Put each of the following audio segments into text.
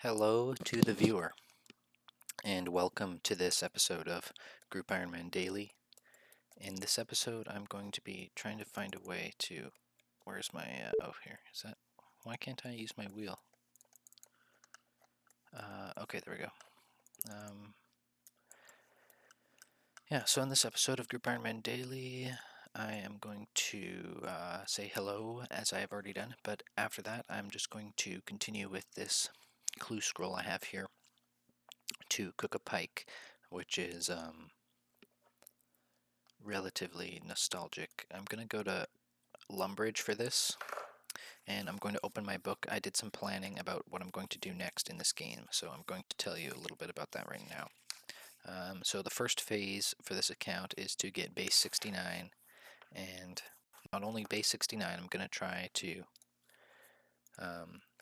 Hello to the viewer, and welcome to this episode of Group Ironman Daily. In this episode, I'm going to be trying to find a way to... Where's my... oh, here. Is that... Why can't I use my wheel? Okay, there we go. Yeah, so in this episode of Group Ironman Daily, I am going to say hello, as I have already done, but after that, I'm just going to continue with this clue scroll I have here to cook a pike, which is relatively nostalgic. I'm going to go to Lumbridge for this, and I'm going to open my book. I did some planning about what I'm going to do next in this game, so I'm going to tell you a little bit about that right now. So the first phase for this account is to get base 69, and not only base 69, I'm going to try to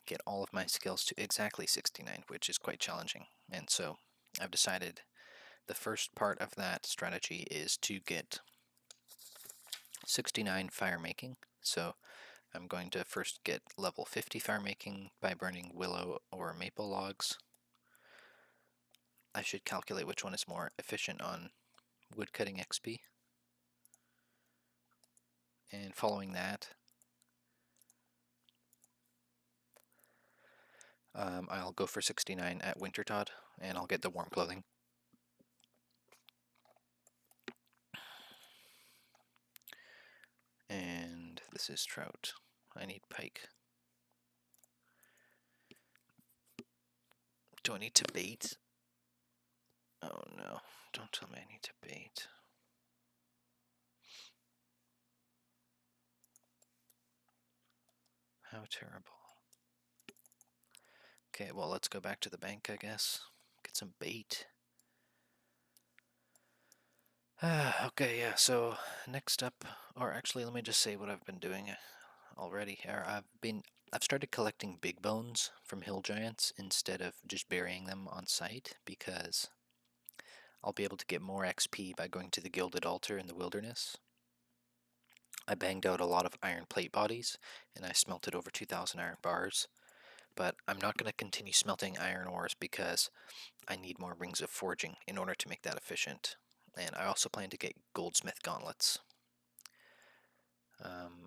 get all of my skills to exactly 69, which is quite challenging. And so I've decided the first part of that strategy is to get 69 firemaking. So I'm going to first get level 50 firemaking by burning willow or maple logs. I should calculate which one is more efficient on woodcutting XP. And following that, I'll go for 69 at Wintertod, and I'll get the warm clothing. And this is trout. I need pike. Do I need to bait? Oh no, don't tell me I need to bait. How terrible. Okay, well, let's go back to the bank, I guess. Get some bait. Okay, yeah, so next up, or actually let me just say what I've been doing already here. I've started collecting big bones from hill giants instead of just burying them on site, because I'll be able to get more XP by going to the Gilded Altar in the wilderness. I banged out a lot of iron plate bodies, and I smelted over 2,000 iron bars, but I'm not going to continue smelting iron ores because I need more rings of forging in order to make that efficient. And I also plan to get goldsmith gauntlets.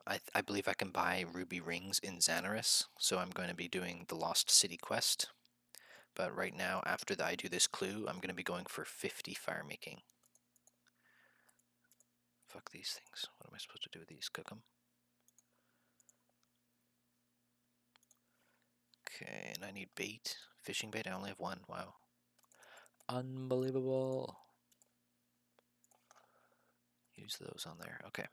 I believe I can buy ruby rings in Xanaris, so I'm going to be doing the Lost City quest. But right now, after I do this clue, I'm going to be going for 50 firemaking. Fuck these things. What am I supposed to do with these? Cook them? Okay, and I need bait. Fishing bait, I only have one. Wow. Unbelievable. Use those on there. Okay.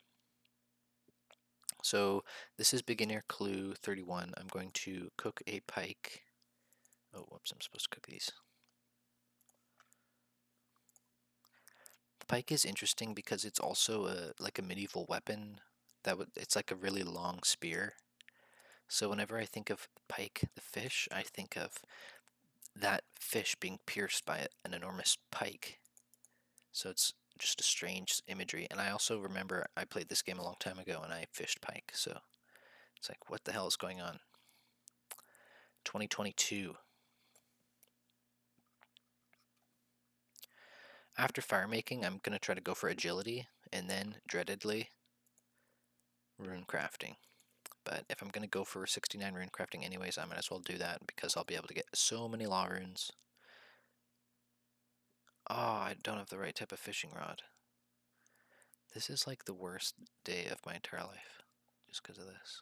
So this is beginner clue 31. I'm going to cook a pike. Oh, whoops, I'm supposed to cook these. The pike is interesting because it's also like a medieval weapon. It's like a really long spear. So whenever I think of pike, the fish, I think of that fish being pierced by an enormous pike. So it's just a strange imagery. And I also remember I played this game a long time ago and I fished pike. So it's like, what the hell is going on? 2022. After firemaking, I'm going to try to go for agility, and then, dreadedly, runecrafting. But if I'm going to go for 69 runecrafting anyways, I might as well do that, because I'll be able to get so many law runes. Oh, I don't have the right type of fishing rod. This is like the worst day of my entire life, just because of this.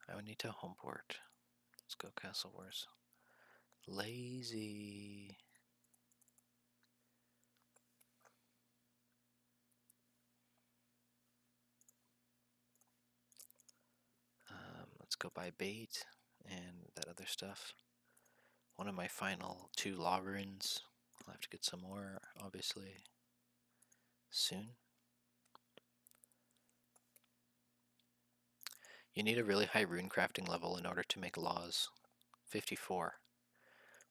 I would need to homeport. Let's go Castle Wars. Lazy. Let's go buy bait and that other stuff. One of my final 2 law runes. I'll have to get some more, obviously, soon. You need a really high rune crafting level in order to make laws. 54,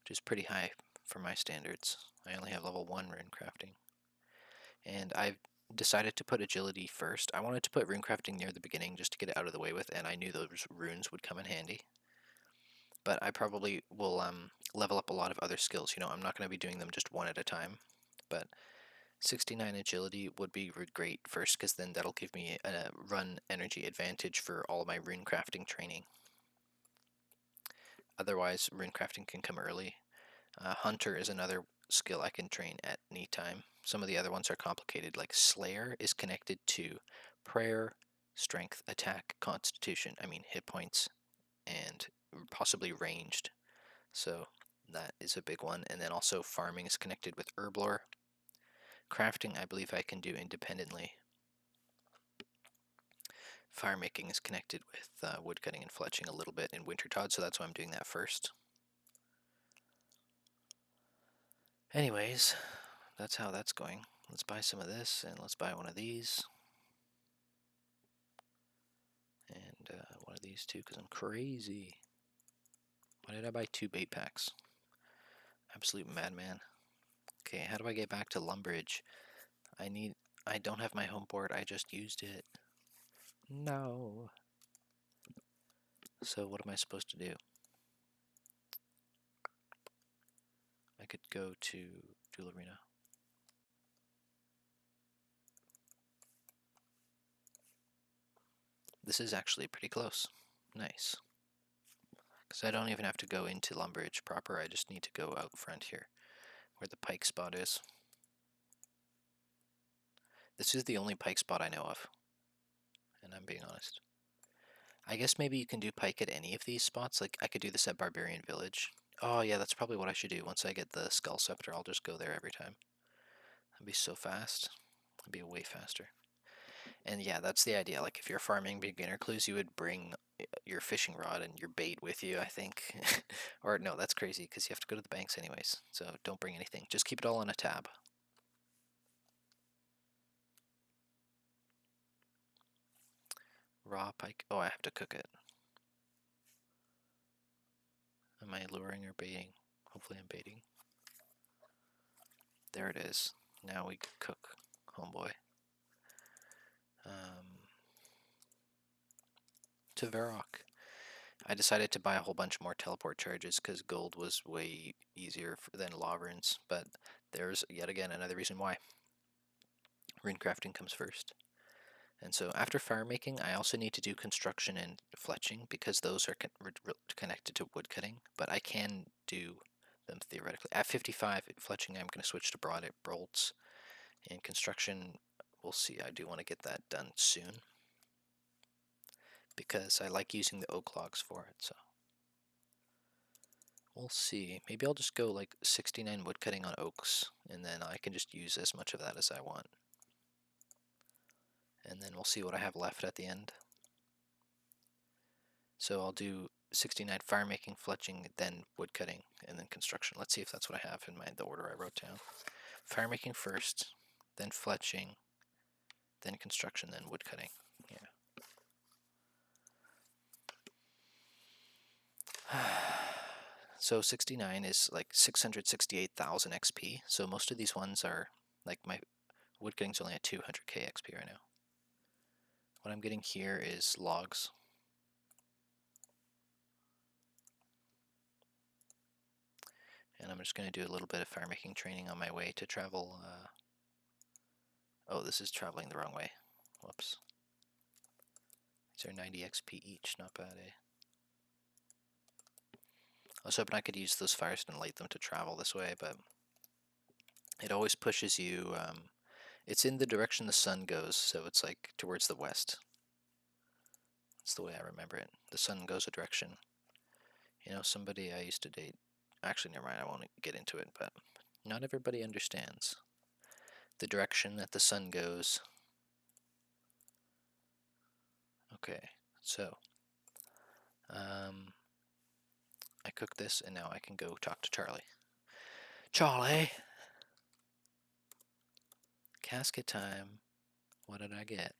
which is pretty high for my standards. I only have level 1 rune crafting. And I've decided to put agility first. I wanted to put rune crafting near the beginning just to get it out of the way with, and I knew those runes would come in handy. but I probably will level up a lot of other skills. You know, I'm not going to be doing them just one at a time, but 69 agility would be great first, because then that'll give me a run energy advantage for all of my runecrafting training. Otherwise, runecrafting can come early. Hunter is another skill I can train at any time. Some of the other ones are complicated, like Slayer is connected to prayer, strength, attack, constitution, I mean hit points, and possibly ranged. So that is a big one. And then also farming is connected with Herblore. Crafting, I believe I can do independently. Firemaking is connected with woodcutting and fletching a little bit in Wintertod, so that's why I'm doing that first. Anyways, that's how that's going. Let's buy some of this, and let's buy one of these. And one of these too, because I'm crazy. Why did I buy 2 bait packs? Absolute madman. Okay, how do I get back to Lumbridge? I don't have my home board, I just used it. No. So what am I supposed to do? I could go to Duel Arena. This is actually pretty close. Nice. Because I don't even have to go into Lumbridge proper, I just need to go out front here, where the pike spot is. This is the only pike spot I know of, and I'm being honest. I guess maybe you can do pike at any of these spots, like I could do this at Barbarian Village. Oh yeah, that's probably what I should do. Once I get the Skull Scepter, I'll just go there every time. That'd be so fast. That'd be way faster. And yeah, that's the idea. Like if you're farming beginner clues, you would bring your fishing rod and your bait with you, I think. Or no, that's crazy because you have to go to the banks anyways. So don't bring anything. Just keep it all on a tab. Raw pike. Oh, I have to cook it. Am I luring or baiting? Hopefully I'm baiting. There it is. Now we cook, homeboy. To Varrock. I decided to buy a whole bunch more teleport charges because gold was way easier than law runes, but there's yet again another reason why. Runecrafting comes first. And so after firemaking, I also need to do construction and fletching because those are connected to woodcutting, but I can do them theoretically. At 55, fletching, I'm going to switch to broad bolts, and construction, we'll see. I do want to get that done soon because I like using the oak logs for it, so we'll see. Maybe I'll just go like 69 woodcutting on oaks, and then I can just use as much of that as I want. And then we'll see what I have left at the end. So I'll do 69 firemaking, fletching, then woodcutting, and then construction. Let's see if that's what I have in mind, the order I wrote down. Firemaking first, then fletching, then construction, then woodcutting. Yeah. So 69 is like 668,000 XP. So most of these ones are like my woodcutting's only at 200k XP right now. What I'm getting here is logs. And I'm just going to do a little bit of firemaking training on my way to travel. Oh, this is traveling the wrong way. Whoops. These are 90 XP each, not bad, eh? I was hoping I could use those fires and light them to travel this way, but it always pushes you. It's in the direction the sun goes, so it's like towards the west. That's the way I remember it. The sun goes a direction. You know, somebody I used to date. Actually, never mind, I won't get into it, but not everybody understands the direction that the sun goes. Okay, so I cook this, and now I can go talk to Charlie. Charlie! Casket time. What did I get?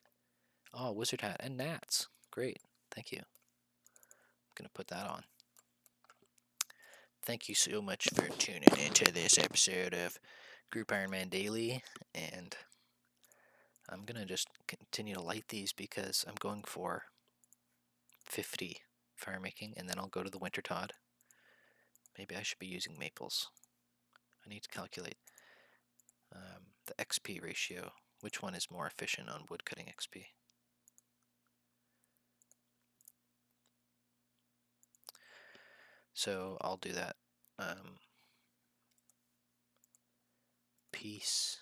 Oh, wizard hat and gnats. Great, thank you. I'm gonna put that on. Thank you so much for tuning into this episode of Group Ironman Daily, and I'm gonna just continue to light these because I'm going for 50 firemaking, and then I'll go to the Wintertod. Maybe I should be using maples. I need to calculate the XP ratio. Which one is more efficient on woodcutting XP? So I'll do that. Piece